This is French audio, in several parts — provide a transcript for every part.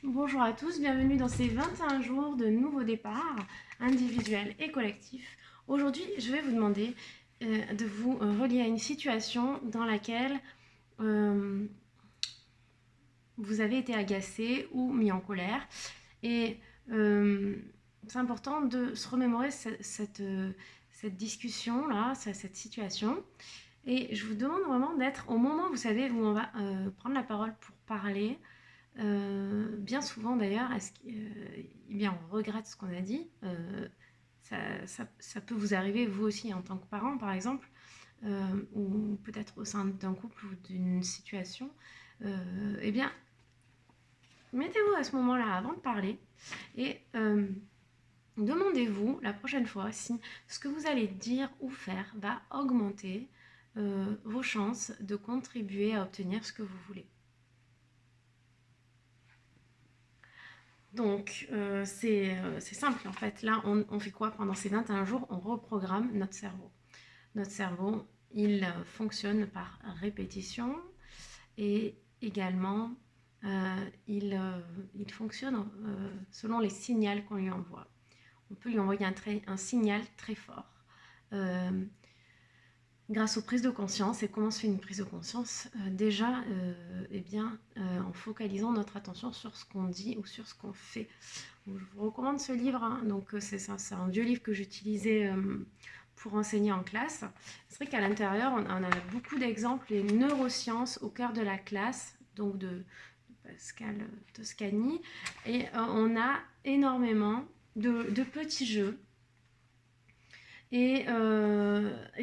Bonjour à tous, bienvenue dans ces 21 jours de nouveaux départs individuels et collectifs. Aujourd'hui, je vais vous demander de vous relier à une situation dans laquelle euh, vous avez été agacé ou mis en colère. Et c'est important de se remémorer cette discussion-là, cette situation. Et je vous demande vraiment d'être au moment, vous savez, où on va prendre la parole pour parler. Bien souvent d'ailleurs, eh bien, on regrette ce qu'on a dit. Ça peut vous arriver vous aussi en tant que parent par exemple, ou peut-être au sein d'un couple ou d'une situation. Eh bien, mettez-vous à ce moment-là avant de parler et demandez-vous la prochaine fois si ce que vous allez dire ou faire va augmenter vos chances de contribuer à obtenir ce que vous voulez. Donc, c'est simple en fait. Là, on fait quoi pendant ces 21 jours? On reprogramme notre cerveau. Notre cerveau, il fonctionne par répétition et également, il fonctionne selon les signaux qu'on lui envoie. On peut lui envoyer un signal très fort. Euh, Grâce aux prises de conscience. Et comment se fait une prise de conscience? Déjà, eh bien, en focalisant notre attention sur ce qu'on dit ou sur ce qu'on fait. Donc, je vous recommande ce livre, hein. Donc, c'est un vieux livre que j'utilisais pour enseigner en classe. C'est vrai qu'à l'intérieur, on a beaucoup d'exemples, les neurosciences au cœur de la classe, donc de Pascal Toscani. Et on a énormément de petits jeux et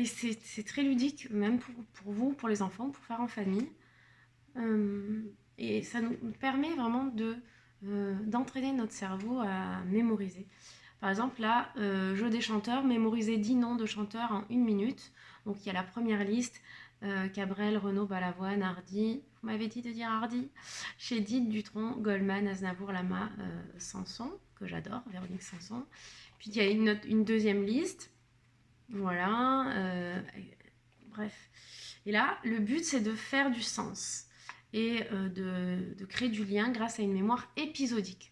c'est très ludique, même pour vous, pour les enfants, pour faire en famille. Et ça nous permet vraiment d'entraîner notre cerveau à mémoriser. Par exemple, là, jeu des chanteurs, mémoriser 10 noms de chanteurs en 1 minute. Donc il y a la première liste, Cabrel, Renaud, Balavoine, Hardy. Vous m'avez dit de dire Hardy. Chédid, Dutronc, Goldman, Aznavour, Lama, Sanson, que j'adore, Véronique Sanson. Puis il y a une deuxième liste. Voilà. Bref. Et là, le but, c'est de faire du sens et de créer du lien grâce à une mémoire épisodique.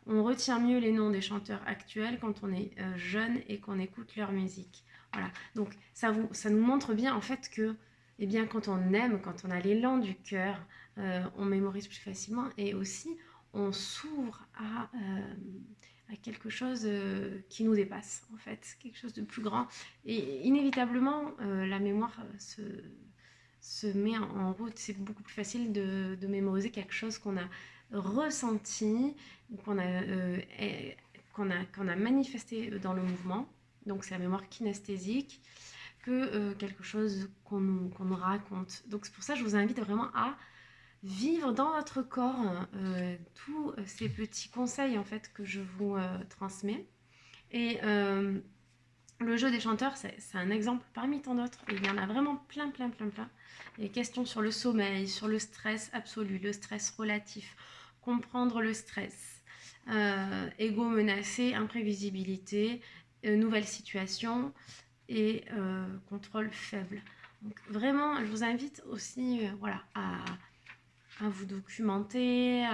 On retient mieux les noms des chanteurs actuels quand on est jeune et qu'on écoute leur musique. Voilà. Donc, ça nous montre bien, en fait, que eh bien, quand on aime, quand on a l'élan du cœur, on mémorise plus facilement et aussi on s'ouvre à quelque chose qui nous dépasse, en fait, quelque chose de plus grand. Et inévitablement, la mémoire se met en route. C'est beaucoup plus facile de mémoriser quelque chose qu'on a ressenti, qu'on a manifesté dans le mouvement. Donc c'est la mémoire kinesthésique que quelque chose qu'on nous raconte. Donc c'est pour ça que je vous invite vraiment à vivre dans votre corps tous ces petits conseils en fait que je vous transmets. Et le jeu des chanteurs, c'est un exemple parmi tant d'autres. Et il y en a vraiment plein, plein, plein, plein. Les questions sur le sommeil, sur le stress absolu, le stress relatif, comprendre le stress, ego menacé, imprévisibilité, nouvelle situation et contrôle faible. Donc vraiment, je vous invite aussi voilà, à vous documenter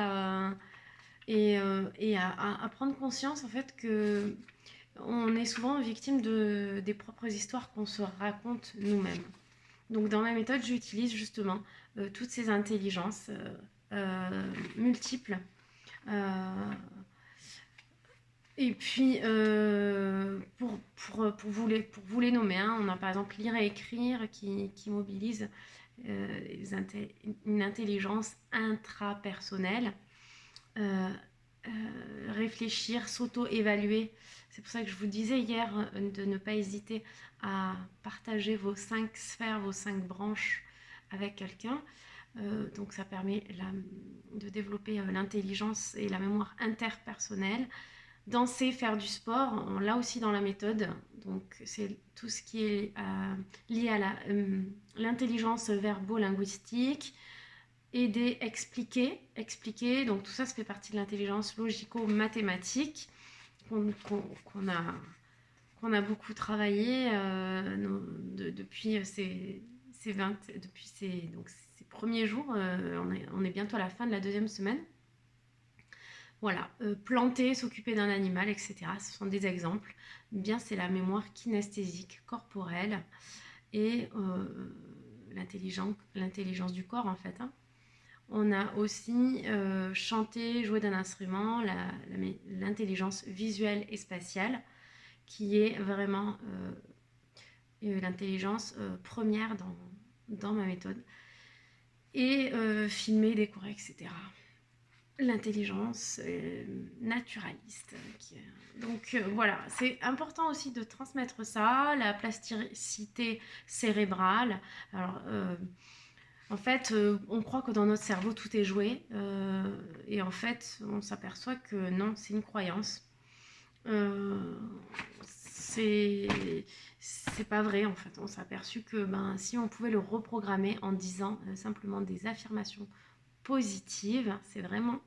et à prendre conscience en fait que on est souvent victime des propres histoires qu'on se raconte nous-mêmes. Donc dans ma méthode, j'utilise justement toutes ces intelligences multiples. Euh, et puis, pour vous les nommer, hein, on a par exemple lire et écrire qui mobilise une intelligence intrapersonnelle. Euh, Réfléchir, s'auto-évaluer. C'est pour ça que je vous disais hier de ne pas hésiter à partager vos 5 sphères, vos 5 branches avec quelqu'un. Donc ça permet de développer l'intelligence et la mémoire interpersonnelle. Danser, faire du sport, là aussi dans la méthode. Donc c'est tout ce qui est lié à l'intelligence verbo-linguistique, aider, expliquer. Donc tout ça, ça fait partie de l'intelligence logico-mathématique qu'on a beaucoup travaillé depuis ces premiers jours. On est bientôt à la fin de la deuxième semaine. Voilà, planter, s'occuper d'un animal, etc. Ce sont des exemples. Bien, c'est la mémoire kinesthésique corporelle et l'intelligence du corps en fait, hein. On a aussi chanter, jouer d'un instrument, l'intelligence visuelle et spatiale, qui est vraiment l'intelligence première dans ma méthode. Et filmer, décorer, etc. L'intelligence naturaliste. Donc voilà, c'est important aussi de transmettre ça, la plasticité cérébrale. Alors, en fait, on croit que dans notre cerveau tout est joué, et en fait, on s'aperçoit que non, c'est une croyance. C'est pas vrai en fait. On s'est aperçu que si on pouvait le reprogrammer en disant simplement des affirmations positives, c'est vraiment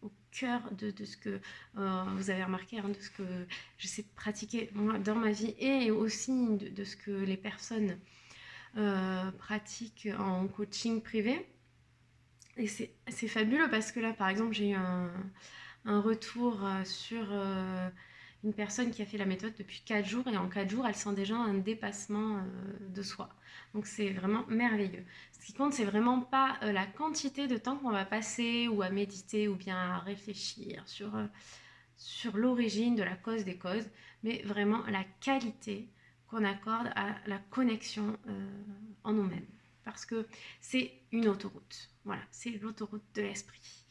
au cœur de ce que vous avez remarqué, hein, de ce que j'essaie de pratiquer moi dans ma vie et aussi de ce que les personnes pratiquent en coaching privé. Et c'est fabuleux parce que là, par exemple, j'ai eu un retour sur une personne qui a fait la méthode depuis 4 jours et en 4 jours, elle sent déjà un dépassement de soi. Donc c'est vraiment merveilleux. Ce qui compte, c'est vraiment pas la quantité de temps qu'on va passer ou à méditer ou bien à réfléchir sur l'origine de la cause des causes, mais vraiment la qualité qu'on accorde à la connexion en nous-mêmes. Parce que c'est une autoroute. Voilà, c'est l'autoroute de l'esprit.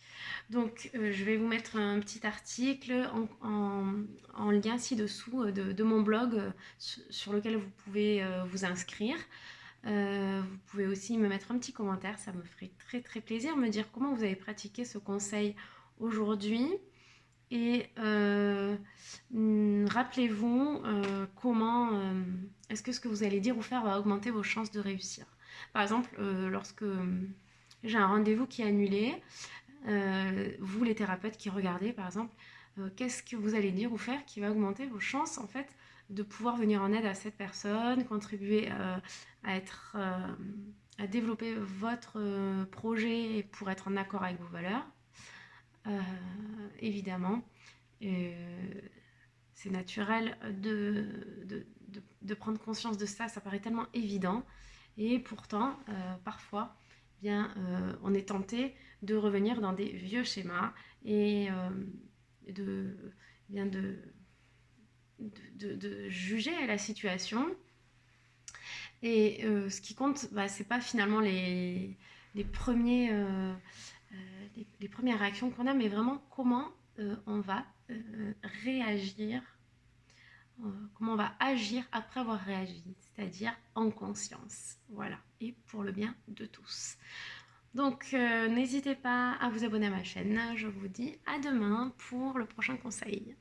Donc, je vais vous mettre un petit article en lien ci-dessous de mon blog sur lequel vous pouvez vous inscrire. Vous pouvez aussi me mettre un petit commentaire, ça me ferait très très plaisir, me dire comment vous avez pratiqué ce conseil aujourd'hui. Et rappelez-vous comment est-ce que ce que vous allez dire ou faire va augmenter vos chances de réussir. Par exemple, lorsque j'ai un rendez-vous qui est annulé, vous les thérapeutes qui regardez par exemple, qu'est-ce que vous allez dire ou faire qui va augmenter vos chances en fait de pouvoir venir en aide à cette personne, contribuer à développer votre projet pour être en accord avec vos valeurs. Évidemment, c'est naturel de prendre conscience de ça, ça paraît tellement évident. Et pourtant, parfois, on est tenté de revenir dans des vieux schémas et de juger la situation. Et ce qui compte, c'est pas finalement les premières réactions qu'on a, mais vraiment comment on va réagir, comment on va agir après avoir réagi, c'est-à-dire en conscience. Voilà, et pour le bien de tous. Donc n'hésitez pas à vous abonner à ma chaîne. Je vous dis à demain pour le prochain conseil.